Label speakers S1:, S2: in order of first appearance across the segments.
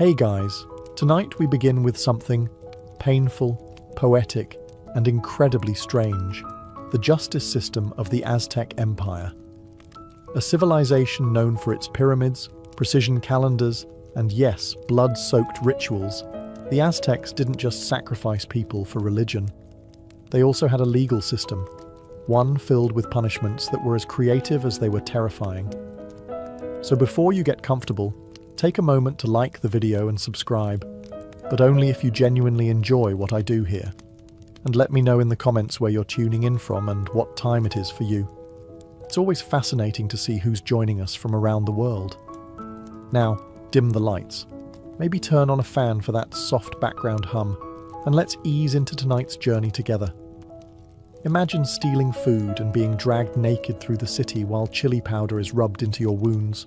S1: Hey guys, tonight we begin with something painful, poetic, and incredibly strange: the justice system of the Aztec Empire. A civilization known for its pyramids, precision calendars, and yes, blood-soaked rituals, the Aztecs didn't just sacrifice people for religion. They also had a legal system, one filled with punishments that were as creative as they were terrifying. So before you get comfortable, take a moment to like the video and subscribe, but only if you genuinely enjoy what I do here. And let me know in the comments where you're tuning in from and what time it is for you. It's always fascinating to see who's joining us from around the world. Now, dim the lights. Maybe turn on a fan for that soft background hum, and let's ease into tonight's journey together. Imagine stealing food and being dragged naked through the city while chili powder is rubbed into your wounds.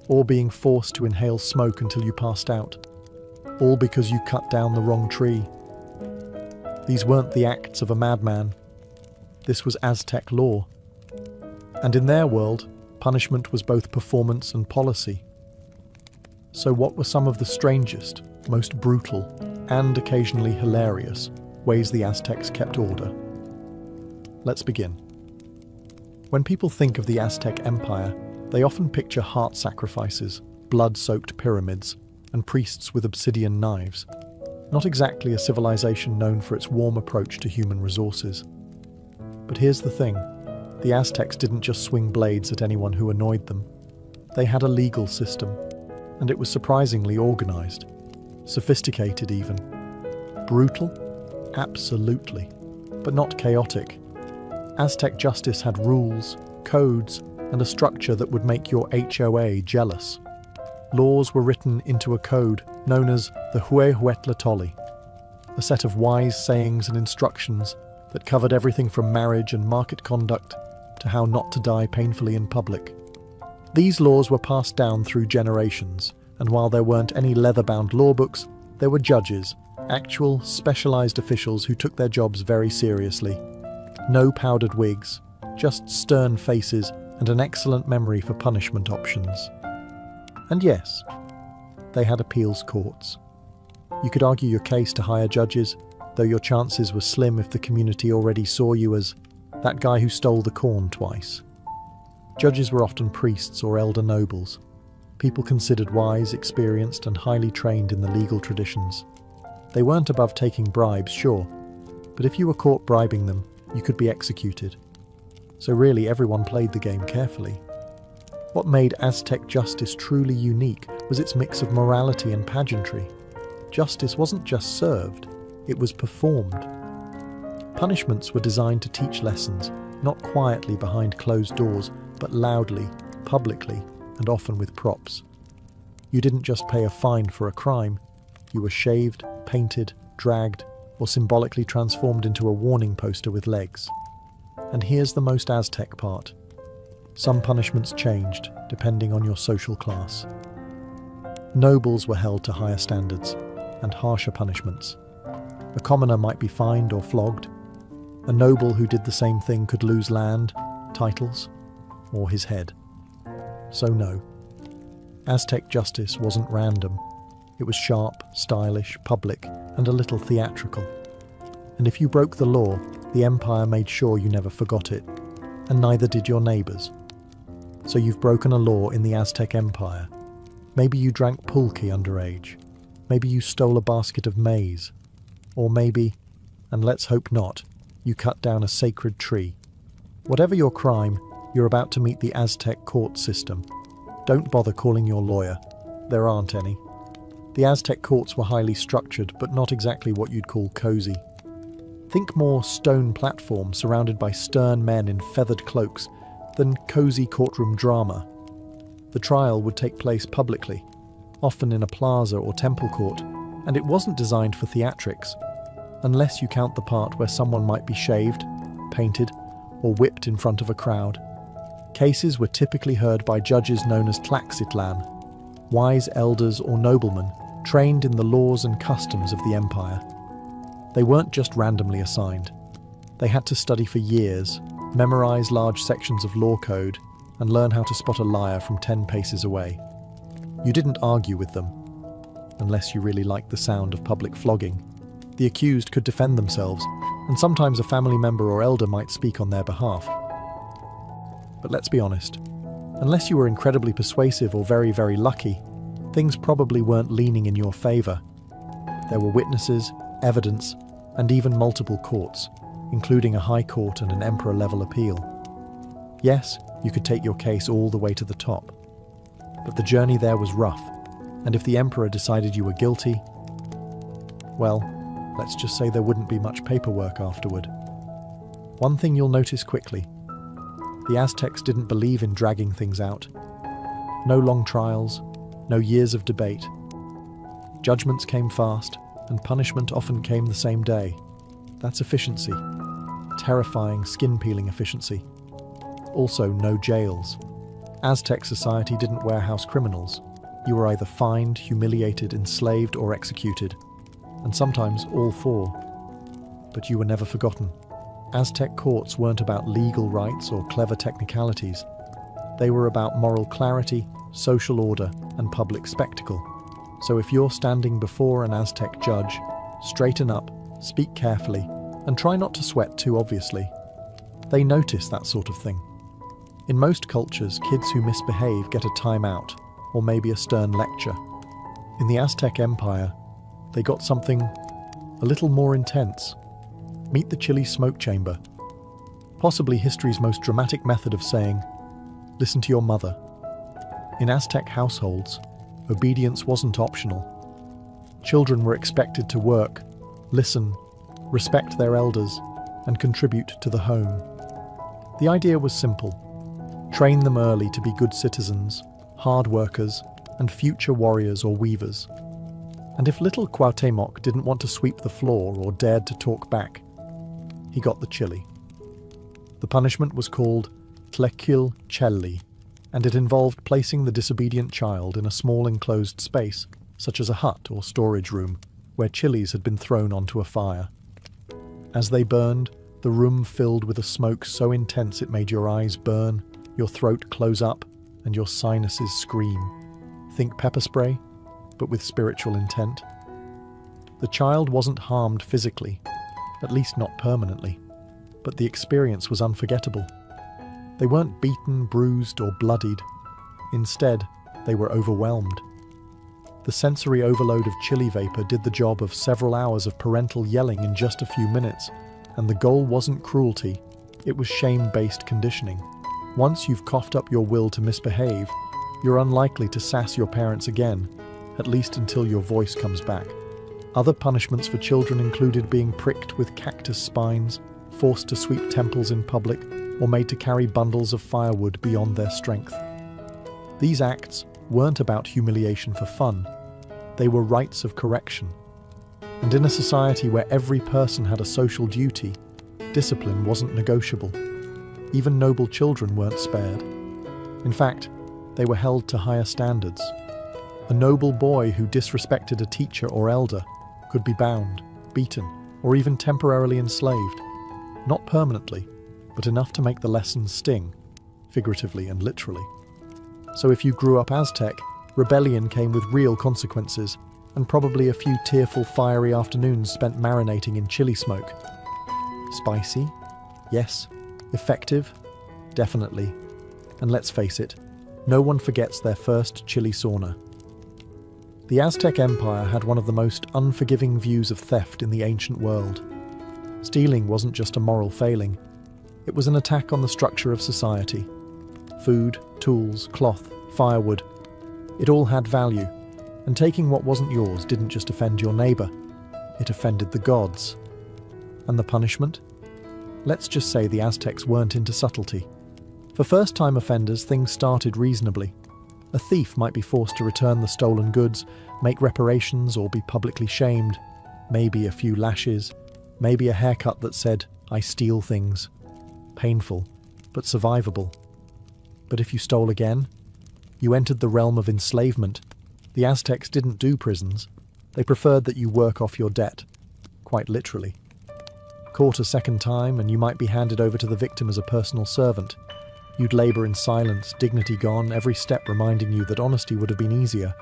S1: Or being forced to inhale smoke until you passed out. All because you cut down the wrong tree. These weren't the acts of a madman. This was Aztec law. And in their world, punishment was both performance and policy. So what were some of the strangest, most brutal, and occasionally hilarious ways the Aztecs kept order? Let's begin. When people think of the Aztec Empire, they often picture heart sacrifices, blood-soaked pyramids, and priests with obsidian knives. Not exactly a civilization known for its warm approach to human resources. But here's the thing, the Aztecs didn't just swing blades at anyone who annoyed them. They had a legal system, and it was surprisingly organized. Sophisticated even. Brutal? Absolutely. But not chaotic. Aztec justice had rules, codes, and a structure that would make your HOA jealous. Laws were written into a code known as the Huehuetlatolli, a set of wise sayings and instructions that covered everything from marriage and market conduct to how not to die painfully in public. These laws were passed down through generations, and while there weren't any leather-bound law books, there were judges, actual, specialized officials who took their jobs very seriously. No powdered wigs, just stern faces and an excellent memory for punishment options. And yes, they had appeals courts. You could argue your case to higher judges, though your chances were slim if the community already saw you as that guy who stole the corn twice. Judges were often priests or elder nobles, people considered wise, experienced, and highly trained in the legal traditions. They weren't above taking bribes, sure, but if you were caught bribing them, you could be executed. So really, everyone played the game carefully. What made Aztec justice truly unique was its mix of morality and pageantry. Justice wasn't just served, it was performed. Punishments were designed to teach lessons, not quietly behind closed doors, but loudly, publicly, and often with props. You didn't just pay a fine for a crime, you were shaved, painted, dragged, or symbolically transformed into a warning poster with legs. And here's the most Aztec part. Some punishments changed, depending on your social class. Nobles were held to higher standards, and harsher punishments. A commoner might be fined or flogged. A noble who did the same thing could lose land, titles, or his head. So no, Aztec justice wasn't random. It was sharp, stylish, public, and a little theatrical. And if you broke the law, the empire made sure you never forgot it, and neither did your neighbors. So you've broken a law in the Aztec Empire. Maybe you drank pulque underage. Maybe you stole a basket of maize. Or maybe, and let's hope not, you cut down a sacred tree. Whatever your crime, you're about to meet the Aztec court system. Don't bother calling your lawyer. There aren't any. The Aztec courts were highly structured, but not exactly what you'd call cozy. Think more stone platform surrounded by stern men in feathered cloaks than cozy courtroom drama. The trial would take place publicly, often in a plaza or temple court, and it wasn't designed for theatrics, unless you count the part where someone might be shaved, painted, or whipped in front of a crowd. Cases were typically heard by judges known as tlaxitlan, wise elders or noblemen trained in the laws and customs of the empire. They weren't just randomly assigned. They had to study for years, memorize large sections of law code, and learn how to spot a liar from 10 paces away. You didn't argue with them. unless you really like the sound of public flogging. The accused could defend themselves, and sometimes a family member or elder might speak on their behalf. But let's be honest, unless you were incredibly persuasive or very, very lucky, things probably weren't leaning in your favour. There were witnesses, evidence, and even multiple courts, including a high court and an emperor-level appeal. Yes, you could take your case all the way to the top, but the journey there was rough, and if the emperor decided you were guilty, well, let's just say there wouldn't be much paperwork afterward. One thing you'll notice quickly: the Aztecs didn't believe in dragging things out. No long trials, no years of debate. Judgments came fast, and punishment often came the same day. That's efficiency. Terrifying, skin-peeling efficiency. Also, no jails. Aztec society didn't warehouse criminals. You were either fined, humiliated, enslaved, or executed, and sometimes all four. But you were never forgotten. Aztec courts weren't about legal rights or clever technicalities. They were about moral clarity, social order, and public spectacle. So if you're standing before an Aztec judge, straighten up, speak carefully, and try not to sweat too obviously. They notice that sort of thing. In most cultures, kids who misbehave get a timeout, or maybe a stern lecture. In the Aztec Empire, they got something a little more intense. Meet the chili smoke chamber. Possibly history's most dramatic method of saying, listen to your mother. In Aztec households, obedience wasn't optional. Children were expected to work, listen, respect their elders, and contribute to the home. The idea was simple. Train them early to be good citizens, hard workers, and future warriors or weavers. And if little Cuauhtémoc didn't want to sweep the floor or dared to talk back, he got the chili. The punishment was called tranquil, and it involved placing the disobedient child in a small enclosed space, such as a hut or storage room, where chilies had been thrown onto a fire. As they burned, the room filled with a smoke so intense it made your eyes burn, your throat close up, and your sinuses scream. Think pepper spray, but with spiritual intent. The child wasn't harmed physically, at least not permanently, but the experience was unforgettable. They weren't beaten, bruised, or bloodied. Instead, they were overwhelmed. The sensory overload of chili vapor did the job of several hours of parental yelling in just a few minutes, and the goal wasn't cruelty, it was shame-based conditioning. Once you've coughed up your will to misbehave, you're unlikely to sass your parents again, at least until your voice comes back. Other punishments for children included being pricked with cactus spines, forced to sweep temples in public, or made to carry bundles of firewood beyond their strength. These acts weren't about humiliation for fun. They were rites of correction. And in a society where every person had a social duty, discipline wasn't negotiable. Even noble children weren't spared. In fact, they were held to higher standards. A noble boy who disrespected a teacher or elder could be bound, beaten, or even temporarily enslaved. Not permanently, but enough to make the lessons sting, figuratively and literally. So if you grew up Aztec, rebellion came with real consequences, and probably a few tearful, fiery afternoons spent marinating in chili smoke. Spicy? Yes. Effective? Definitely. And let's face it, no one forgets their first chili sauna. The Aztec Empire had one of the most unforgiving views of theft in the ancient world. Stealing wasn't just a moral failing, it was an attack on the structure of society. Food, tools, cloth, firewood, it all had value, and taking what wasn't yours didn't just offend your neighbour, it offended the gods. And the punishment? Let's just say the Aztecs weren't into subtlety. For first-time offenders, things started reasonably. A thief might be forced to return the stolen goods, make reparations, or be publicly shamed. Maybe a few lashes, maybe a haircut that said, "I steal things." Painful, but survivable. But if you stole again, you entered the realm of enslavement. The Aztecs didn't do prisons. They preferred that you work off your debt, quite literally. Caught a second time, and you might be handed over to the victim as a personal servant. You'd labour in silence, dignity gone, every step reminding you that honesty would have been easier.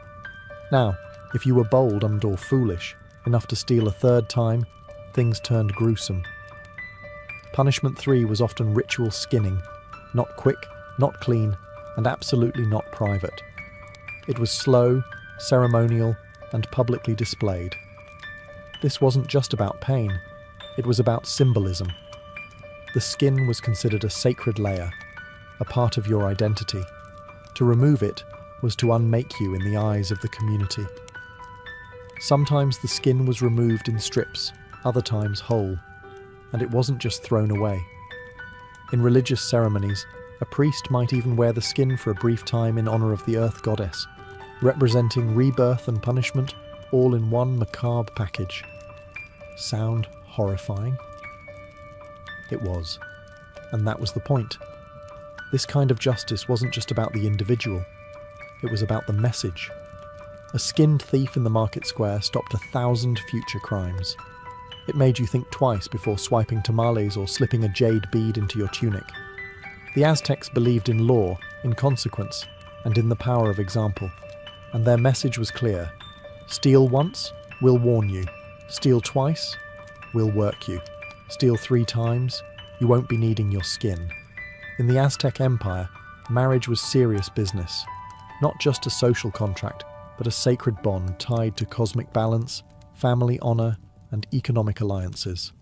S1: Now, If you were bold or foolish enough to steal a third time, things turned gruesome. Punishment 3 was often ritual skinning, not quick, not clean, and absolutely not private. It was slow, ceremonial, and publicly displayed. This wasn't just about pain, it was about symbolism. The skin was considered a sacred layer, a part of your identity. To remove it was to unmake you in the eyes of the community. Sometimes the skin was removed in strips, other times whole, and it wasn't just thrown away. In religious ceremonies, a priest might even wear the skin for a brief time in honor of the earth goddess, representing rebirth and punishment all in one macabre package. Sound horrifying? It was. And that was the point. This kind of justice wasn't just about the individual, it was about the message. A skinned thief in the market square stopped 1,000 future crimes. It made you think twice before swiping tamales or slipping a jade bead into your tunic. The Aztecs believed in law, in consequence, and in the power of example. And their message was clear. Steal once, we'll warn you. Steal twice, we'll work you. Steal 3 times, you won't be needing your skin. In the Aztec Empire, marriage was serious business. Not just a social contract, but a sacred bond tied to cosmic balance, family honor, and economic alliances.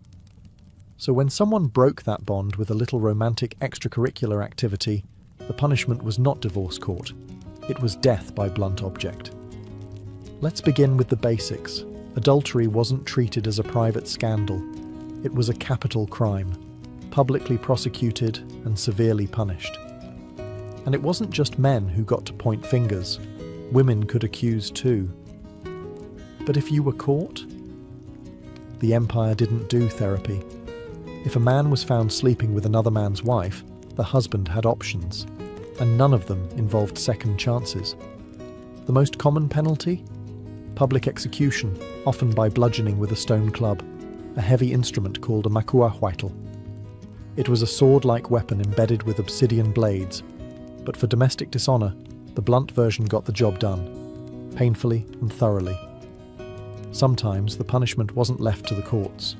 S1: So when someone broke that bond with a little romantic extracurricular activity, the punishment was not divorce court. It was death by blunt object. Let's begin with the basics. Adultery wasn't treated as a private scandal. It was a capital crime, publicly prosecuted and severely punished. And it wasn't just men who got to point fingers. Women could accuse too. But if you were caught? The empire didn't do therapy. If a man was found sleeping with another man's wife, the husband had options, and none of them involved second chances. The most common penalty? Public execution, often by bludgeoning with a stone club, a heavy instrument called a macuahuitl. It was a sword-like weapon embedded with obsidian blades, but for domestic dishonor, the blunt version got the job done, painfully and thoroughly. Sometimes the punishment wasn't left to the courts.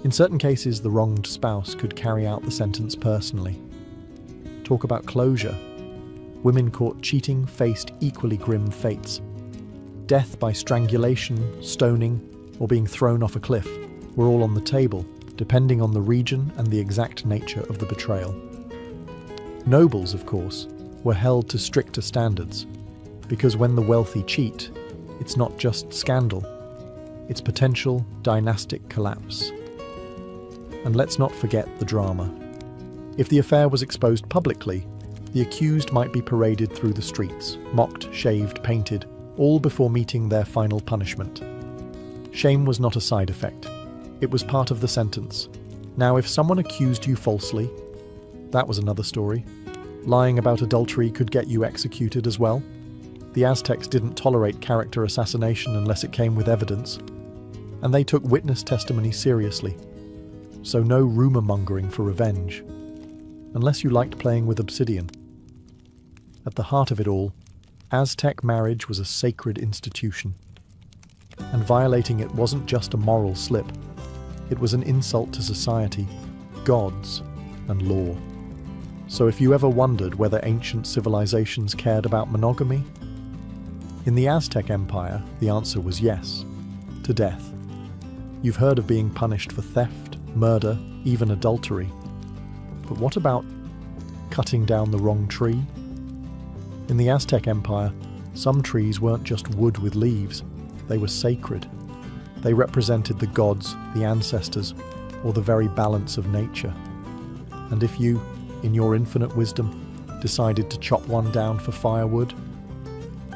S1: In certain cases, the wronged spouse could carry out the sentence personally. Talk about closure. Women caught cheating faced equally grim fates. Death by strangulation, stoning, or being thrown off a cliff were all on the table, depending on the region and the exact nature of the betrayal. Nobles, of course, were held to stricter standards, because when the wealthy cheat, it's not just scandal, it's potential dynastic collapse. And let's not forget the drama. If the affair was exposed publicly, the accused might be paraded through the streets, mocked, shaved, painted, all before meeting their final punishment. Shame was not a side effect. It was part of the sentence. Now, if someone accused you falsely, that was another story. Lying about adultery could get you executed as well. The Aztecs didn't tolerate character assassination unless it came with evidence, and they took witness testimony seriously. So no rumor-mongering for revenge, unless you liked playing with obsidian. At the heart of it all, Aztec marriage was a sacred institution, and violating it wasn't just a moral slip. It was an insult to society, gods, and law. So if you ever wondered whether ancient civilizations cared about monogamy, in the Aztec Empire, the answer was yes, to death. You've heard of being punished for theft, murder, even adultery. But what about cutting down the wrong tree? In the Aztec Empire, some trees weren't just wood with leaves, they were sacred. They represented the gods, the ancestors, or the very balance of nature. And if you, in your infinite wisdom, decided to chop one down for firewood,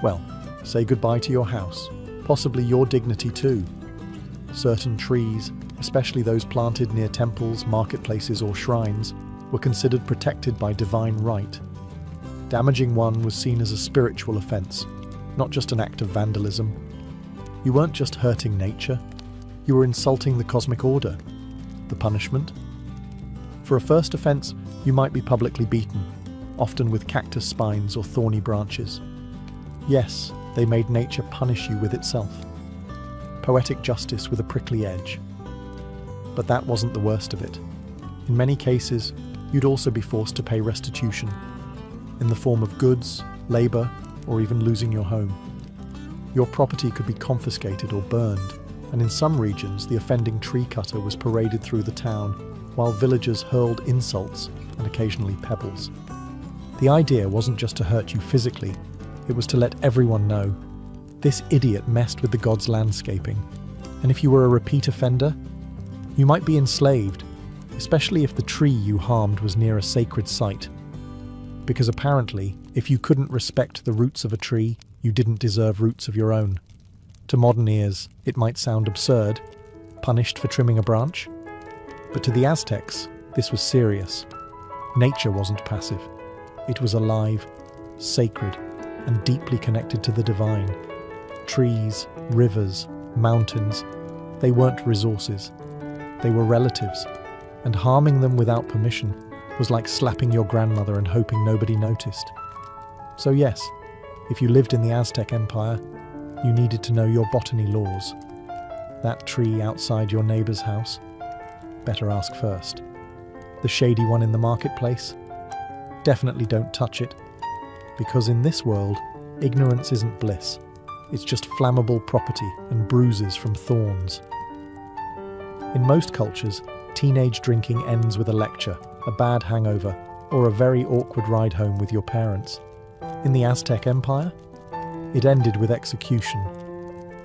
S1: well, say goodbye to your house, possibly your dignity too. Certain trees, especially those planted near temples, marketplaces, or shrines, were considered protected by divine right. Damaging one was seen as a spiritual offense, not just an act of vandalism. You weren't just hurting nature, you were insulting the cosmic order. The punishment? For a first offense, you might be publicly beaten, often with cactus spines or thorny branches. Yes, They made nature punish you with itself. Poetic justice with a prickly edge. But that wasn't the worst of it. In many cases, you'd also be forced to pay restitution, in the form of goods, labour, or even losing your home. Your property could be confiscated or burned, and in some regions the offending tree cutter was paraded through the town, while villagers hurled insults and occasionally pebbles. The idea wasn't just to hurt you physically, it was to let everyone know, this idiot messed with the gods' landscaping, and if you were a repeat offender, you might be enslaved, especially if the tree you harmed was near a sacred site. Because apparently, if you couldn't respect the roots of a tree, you didn't deserve roots of your own. To modern ears, it might sound absurd, punished for trimming a branch. But to the Aztecs, this was serious. Nature wasn't passive. It was alive, sacred, and deeply connected to the divine. Trees, rivers, mountains, they weren't resources. They were relatives, and harming them without permission was like slapping your grandmother and hoping nobody noticed. So yes, if you lived in the Aztec Empire, you needed to know your botany laws. That tree outside your neighbour's house? Better ask first. The shady one in the marketplace? Definitely don't touch it, because in this world, ignorance isn't bliss. It's just flammable property and bruises from thorns. In most cultures, teenage drinking ends with a lecture, a bad hangover, or a very awkward ride home with your parents. In the Aztec Empire, it ended with execution.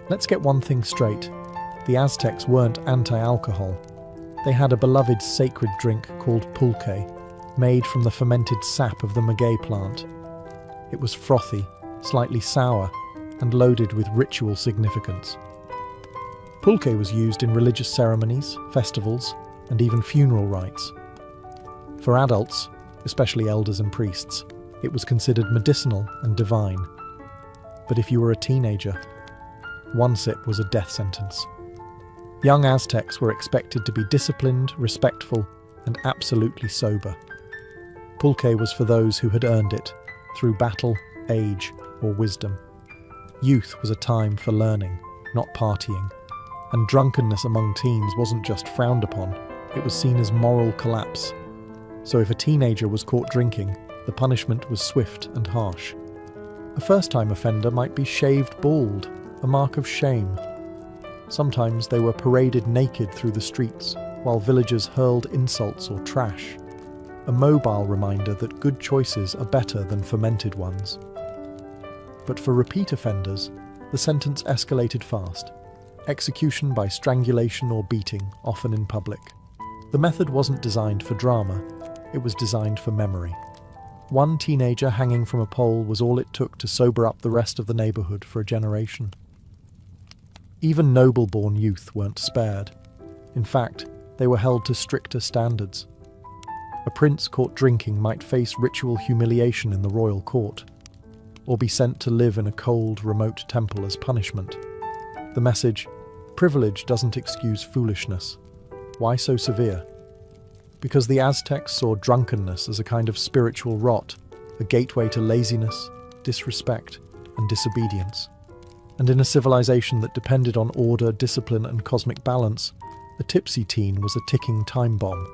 S1: Let's get one thing straight. The Aztecs weren't anti-alcohol. They had a beloved sacred drink called pulque, made from the fermented sap of the maguey plant. It was frothy, slightly sour, and loaded with ritual significance. Pulque was used in religious ceremonies, festivals, and even funeral rites. For adults, especially elders and priests, it was considered medicinal and divine. But if you were a teenager, one sip was a death sentence. Young Aztecs were expected to be disciplined, respectful, and absolutely sober. Pulque was for those who had earned it, through battle, age, or wisdom. Youth was a time for learning, not partying. And drunkenness among teens wasn't just frowned upon, it was seen as moral collapse. So if a teenager was caught drinking, the punishment was swift and harsh. A first-time offender might be shaved bald, a mark of shame. Sometimes they were paraded naked through the streets, while villagers hurled insults or trash. A mobile reminder that good choices are better than fermented ones. But for repeat offenders, the sentence escalated fast. Execution by strangulation or beating, often in public. The method wasn't designed for drama, it was designed for memory. One teenager hanging from a pole was all it took to sober up the rest of the neighbourhood for a generation. Even noble-born youth weren't spared. In fact, they were held to stricter standards. A prince caught drinking might face ritual humiliation in the royal court, or be sent to live in a cold, remote temple as punishment. The message, privilege doesn't excuse foolishness. Why so severe? Because the Aztecs saw drunkenness as a kind of spiritual rot, a gateway to laziness, disrespect, and disobedience. And in a civilization that depended on order, discipline, and cosmic balance, a tipsy teen was a ticking time bomb.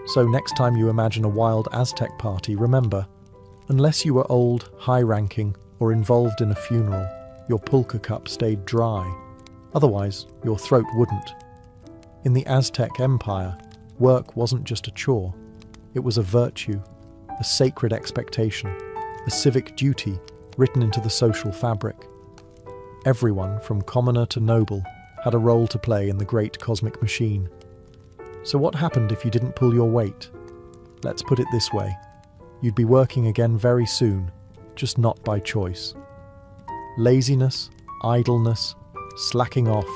S1: So next time you imagine a wild Aztec party, remember, unless you were old, high-ranking, or involved in a funeral, your pulque cup stayed dry. Otherwise, your throat wouldn't. In the Aztec Empire, work wasn't just a chore. It was a virtue, a sacred expectation, a civic duty written into the social fabric. Everyone, from commoner to noble, had a role to play in the great cosmic machine. So what happened if you didn't pull your weight? Let's put it this way. You'd be working again very soon, just not by choice. Laziness, idleness, slacking off,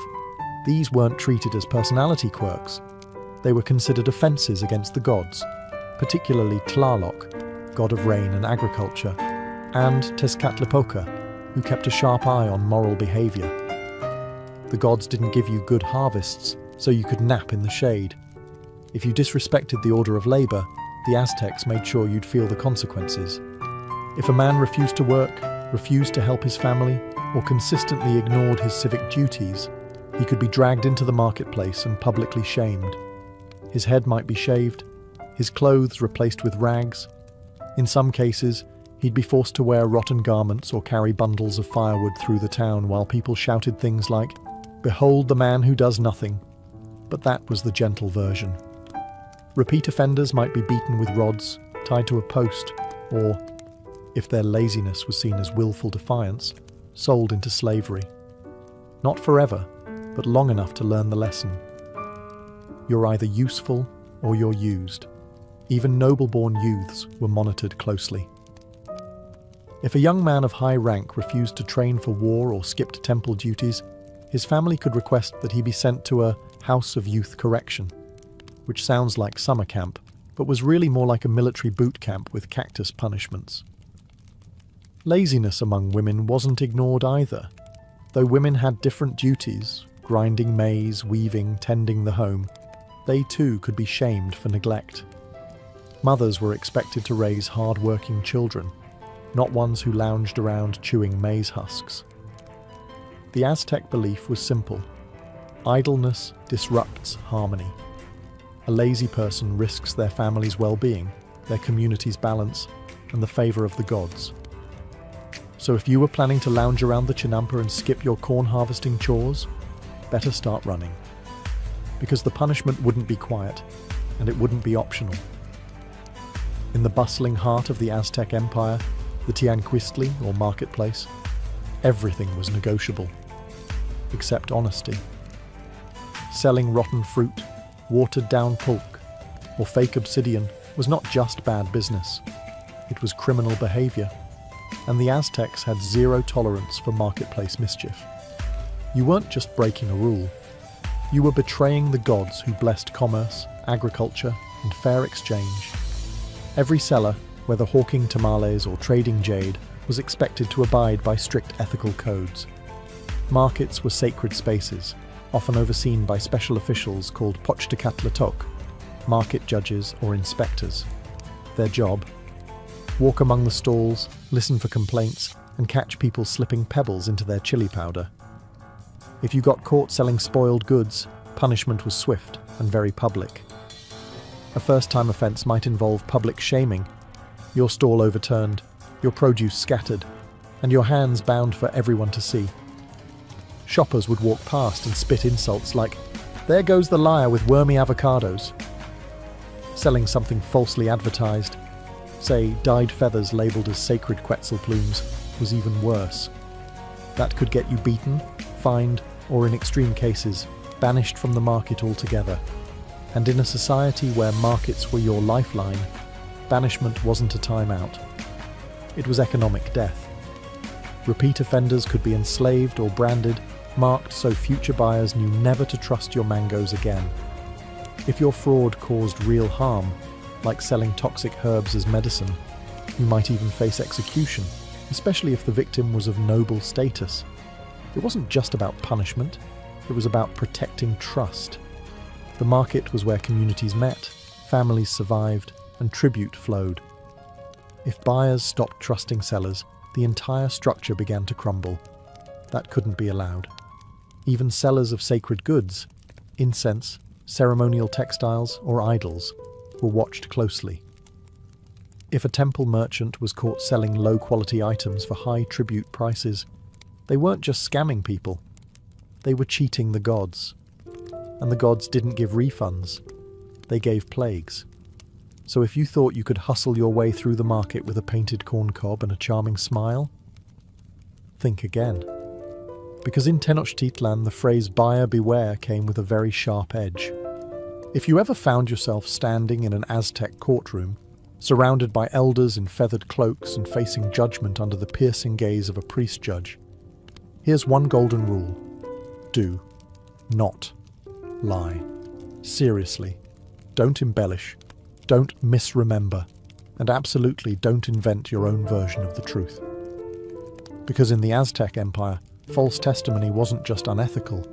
S1: these weren't treated as personality quirks. They were considered offences against the gods, particularly Tlaloc, god of rain and agriculture, and Tezcatlipoca, who kept a sharp eye on moral behaviour. The gods didn't give you good harvests, so you could nap in the shade. If you disrespected the order of labour, the Aztecs made sure you'd feel the consequences. If a man refused to work, refused to help his family, or consistently ignored his civic duties, he could be dragged into the marketplace and publicly shamed. His head might be shaved, his clothes replaced with rags. In some cases, he'd be forced to wear rotten garments or carry bundles of firewood through the town while people shouted things like, "Behold the man who does nothing." But that was the gentle version. Repeat offenders might be beaten with rods, tied to a post, or, if their laziness was seen as willful defiance, sold into slavery. Not forever, but long enough to learn the lesson. You're either useful or you're used. Even noble-born youths were monitored closely. If a young man of high rank refused to train for war or skipped temple duties, his family could request that he be sent to a house of youth correction, which sounds like summer camp, but was really more like a military boot camp with cactus punishments. Laziness among women wasn't ignored either. Though women had different duties, grinding maize, weaving, tending the home, they too could be shamed for neglect. Mothers were expected to raise hard-working children, not ones who lounged around chewing maize husks. The Aztec belief was simple. Idleness disrupts harmony. A lazy person risks their family's well-being, their community's balance, and the favor of the gods. So if you were planning to lounge around the Chinampa and skip your corn harvesting chores, better start running. Because the punishment wouldn't be quiet, and it wouldn't be optional. In the bustling heart of the Aztec Empire, the Tianquistli, or marketplace, everything was negotiable, except honesty. Selling rotten fruit, watered-down pulque, or fake obsidian was not just bad business. It was criminal behavior, and the Aztecs had zero tolerance for marketplace mischief. You weren't just breaking a rule. You were betraying the gods who blessed commerce, agriculture, and fair exchange. Every seller, whether hawking tamales or trading jade, was expected to abide by strict ethical codes. Markets were sacred spaces, often overseen by special officials called pochtacatlatok, market judges or inspectors. Their job? Walk among the stalls, listen for complaints, and catch people slipping pebbles into their chili powder. If you got caught selling spoiled goods, punishment was swift and very public. A first-time offence might involve public shaming, your stall overturned, your produce scattered, and your hands bound for everyone to see. Shoppers would walk past and spit insults like, "There goes the liar with wormy avocados." Selling something falsely advertised, say dyed feathers labelled as sacred Quetzal plumes, was even worse. That could get you beaten, fined, or in extreme cases, banished from the market altogether. And in a society where markets were your lifeline, banishment wasn't a timeout. It was economic death. Repeat offenders could be enslaved or branded, marked so future buyers knew never to trust your mangoes again. If your fraud caused real harm, like selling toxic herbs as medicine, you might even face execution, especially if the victim was of noble status. It wasn't just about punishment, it was about protecting trust. The market was where communities met, families survived, and tribute flowed. If buyers stopped trusting sellers, the entire structure began to crumble. That couldn't be allowed. Even sellers of sacred goods, incense, ceremonial textiles, or idols, were watched closely. If a temple merchant was caught selling low-quality items for high tribute prices, they weren't just scamming people, they were cheating the gods. And the gods didn't give refunds, they gave plagues. So if you thought you could hustle your way through the market with a painted corn cob and a charming smile, think again. Because in Tenochtitlan, the phrase buyer beware came with a very sharp edge. If you ever found yourself standing in an Aztec courtroom, surrounded by elders in feathered cloaks and facing judgment under the piercing gaze of a priest judge, here's one golden rule. Do not lie. Seriously. Don't embellish. Don't misremember. And absolutely don't invent your own version of the truth. Because in the Aztec Empire, false testimony wasn't just unethical,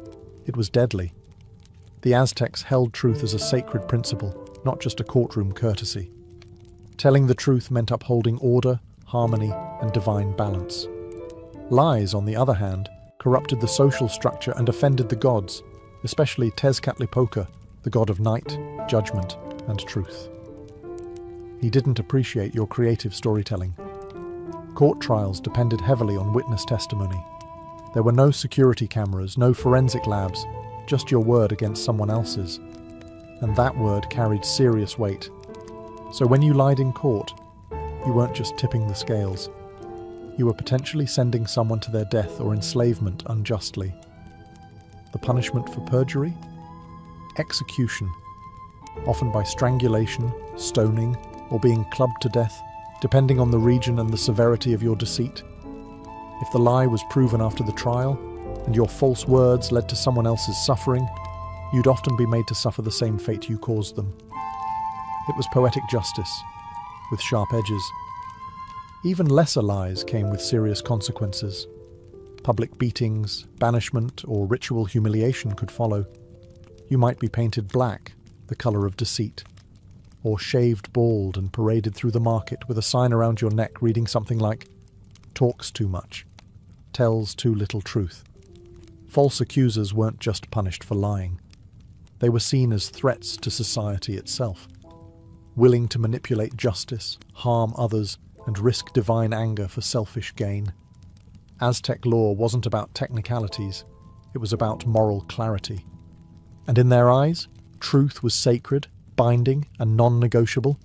S1: it was deadly. The Aztecs held truth as a sacred principle, not just a courtroom courtesy. Telling the truth meant upholding order, harmony, and divine balance. Lies, on the other hand, corrupted the social structure and offended the gods, especially Tezcatlipoca, the god of night, judgment, and truth. He didn't appreciate your creative storytelling. Court trials depended heavily on witness testimony. There were no security cameras, no forensic labs, just your word against someone else's. And that word carried serious weight. So when you lied in court, you weren't just tipping the scales. You were potentially sending someone to their death or enslavement unjustly. The punishment for perjury? Execution, often by strangulation, stoning, or being clubbed to death, depending on the region and the severity of your deceit. If the lie was proven after the trial, and your false words led to someone else's suffering, you'd often be made to suffer the same fate you caused them. It was poetic justice, with sharp edges. Even lesser lies came with serious consequences. Public beatings, banishment, or ritual humiliation could follow. You might be painted black, the colour of deceit, or shaved bald and paraded through the market with a sign around your neck reading something like, "Talks too much, tells too little truth." False accusers weren't just punished for lying. They were seen as threats to society itself, willing to manipulate justice, harm others, and risk divine anger for selfish gain. Aztec law wasn't about technicalities, it was about moral clarity. And in their eyes, truth was sacred, binding, and non-negotiable.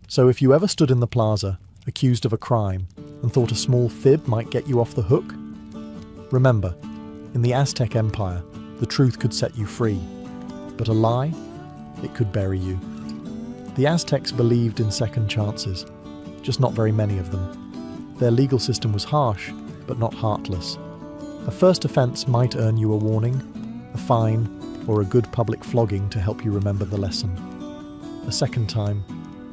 S1: So if you ever stood in the plaza, accused of a crime, and thought a small fib might get you off the hook, remember, in the Aztec Empire, the truth could set you free, but a lie, it could bury you. The Aztecs believed in second chances, just not very many of them. Their legal system was harsh, but not heartless. A first offence might earn you a warning, a fine, or a good public flogging to help you remember the lesson. A second time,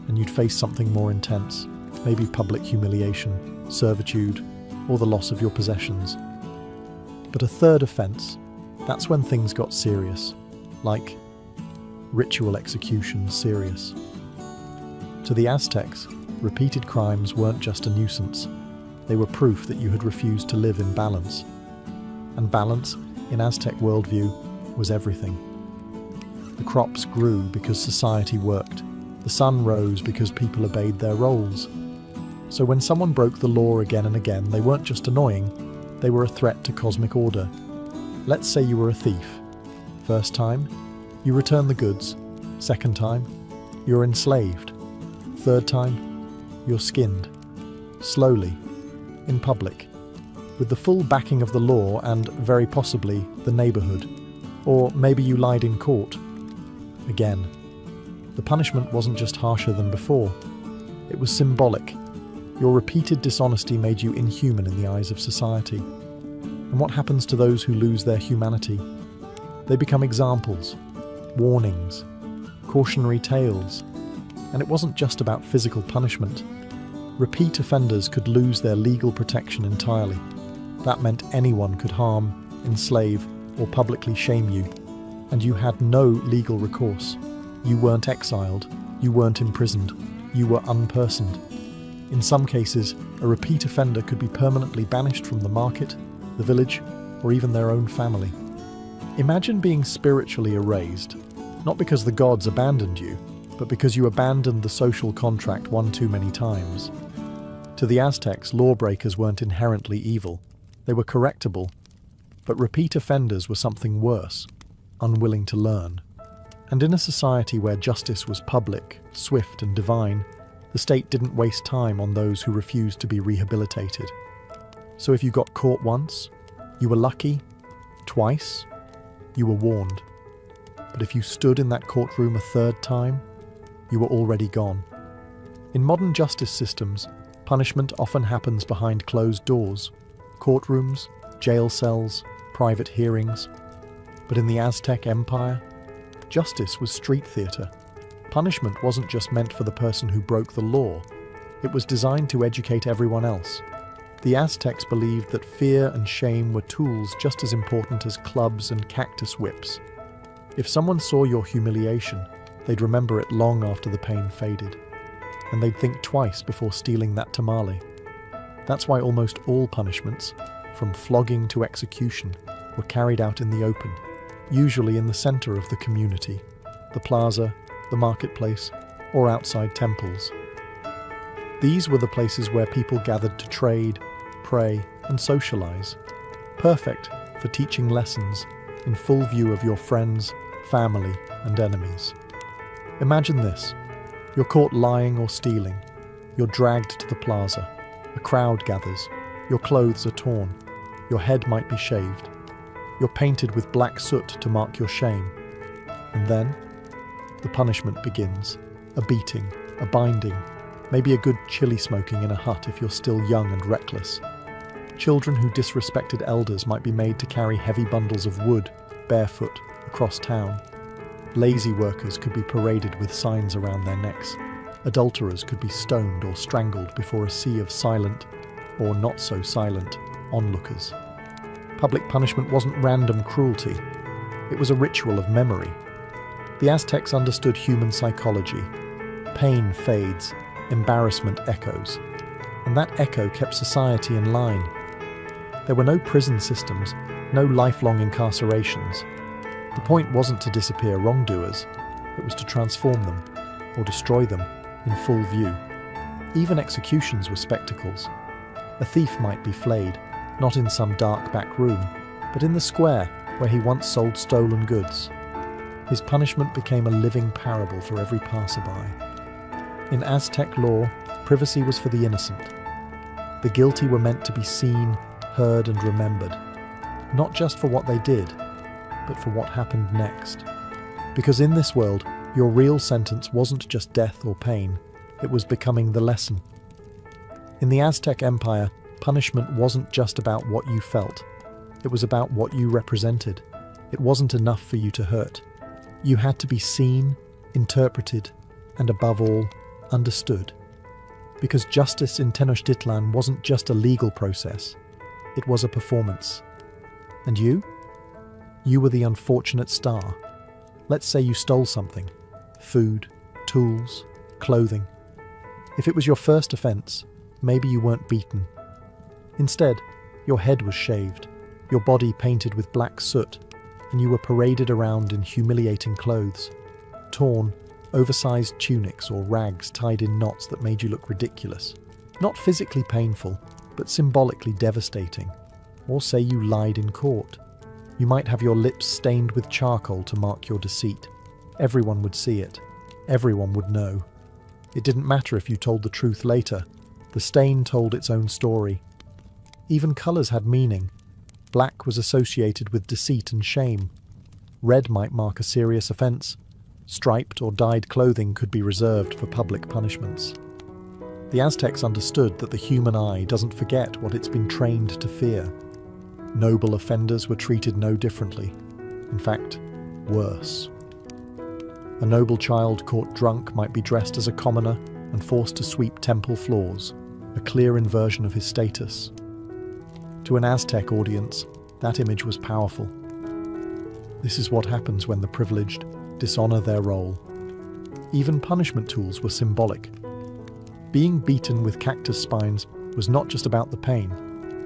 S1: and you'd face something more intense, maybe public humiliation, servitude, or the loss of your possessions. But a third offence, that's when things got serious, like ritual execution serious. To the Aztecs, repeated crimes weren't just a nuisance, they were proof that you had refused to live in balance. And balance, in Aztec worldview, was everything. The crops grew because society worked. The sun rose because people obeyed their roles. So when someone broke the law again and again, they weren't just annoying, they were a threat to cosmic order. Let's say you were a thief. First time, you return the goods. Second time, you're enslaved. Third time, you're skinned. Slowly, in public, with the full backing of the law and, very possibly, the neighbourhood. Or maybe you lied in court. Again, the punishment wasn't just harsher than before. It was symbolic. Your repeated dishonesty made you inhuman in the eyes of society. And what happens to those who lose their humanity? They become examples, warnings, cautionary tales. And it wasn't just about physical punishment. Repeat offenders could lose their legal protection entirely. That meant anyone could harm, enslave, or publicly shame you. And you had no legal recourse. You weren't exiled, you weren't imprisoned, you were unpersoned. In some cases, a repeat offender could be permanently banished from the market, the village, or even their own family. Imagine being spiritually erased, not because the gods abandoned you, but because you abandoned the social contract one too many times. To the Aztecs, lawbreakers weren't inherently evil. They were correctable, but repeat offenders were something worse, unwilling to learn. And in a society where justice was public, swift and divine, the state didn't waste time on those who refused to be rehabilitated. So if you got caught once, you were lucky. Twice, you were warned. But if you stood in that courtroom a third time, you were already gone. In modern justice systems, punishment often happens behind closed doors, courtrooms, jail cells, private hearings. But in the Aztec Empire, justice was street theatre. Punishment wasn't just meant for the person who broke the law. It was designed to educate everyone else. The Aztecs believed that fear and shame were tools just as important as clubs and cactus whips. If someone saw your humiliation, they'd remember it long after the pain faded. And they'd think twice before stealing that tamale. That's why almost all punishments, from flogging to execution, were carried out in the open, usually in the center of the community, the plaza, the marketplace, or outside temples. These were the places where people gathered to trade, pray, and socialize, perfect for teaching lessons in full view of your friends, family, and enemies. Imagine this. You're caught lying or stealing. You're dragged to the plaza. A crowd gathers. Your clothes are torn. Your head might be shaved. You're painted with black soot to mark your shame. And then, the punishment begins. A beating, a binding, maybe a good chili smoking in a hut if you're still young and reckless. Children who disrespected elders might be made to carry heavy bundles of wood, barefoot, across town. Lazy workers could be paraded with signs around their necks. Adulterers could be stoned or strangled before a sea of silent, or not so silent, onlookers. Public punishment wasn't random cruelty. It was a ritual of memory. The Aztecs understood human psychology. Pain fades, embarrassment echoes, and that echo kept society in line. There were no prison systems, no lifelong incarcerations. The point wasn't to disappear wrongdoers, it was to transform them, or destroy them, in full view. Even executions were spectacles. A thief might be flayed, not in some dark back room, but in the square where he once sold stolen goods. His punishment became a living parable for every passerby. In Aztec law, privacy was for the innocent. The guilty were meant to be seen, heard, and remembered, not just for what they did, but for what happened next. Because in this world, your real sentence wasn't just death or pain, it was becoming the lesson. In the Aztec Empire, punishment wasn't just about what you felt, it was about what you represented. It wasn't enough for you to hurt. You had to be seen, interpreted, and above all, understood. Because justice in Tenochtitlan wasn't just a legal process, it was a performance. And you? You were the unfortunate star. Let's say you stole something. Food, tools, clothing. If it was your first offense, maybe you weren't beaten. Instead, your head was shaved, your body painted with black soot, and you were paraded around in humiliating clothes. Torn, oversized tunics or rags tied in knots that made you look ridiculous. Not physically painful, but symbolically devastating. Or say you lied in court. You might have your lips stained with charcoal to mark your deceit. Everyone would see it. Everyone would know. It didn't matter if you told the truth later. The stain told its own story. Even colours had meaning. Black was associated with deceit and shame. Red might mark a serious offence. Striped or dyed clothing could be reserved for public punishments. The Aztecs understood that the human eye doesn't forget what it's been trained to fear. Noble offenders were treated no differently. In fact, worse. A noble child caught drunk might be dressed as a commoner and forced to sweep temple floors, a clear inversion of his status. To an Aztec audience, that image was powerful. This is what happens when the privileged dishonor their role. Even punishment tools were symbolic. Being beaten with cactus spines was not just about the pain,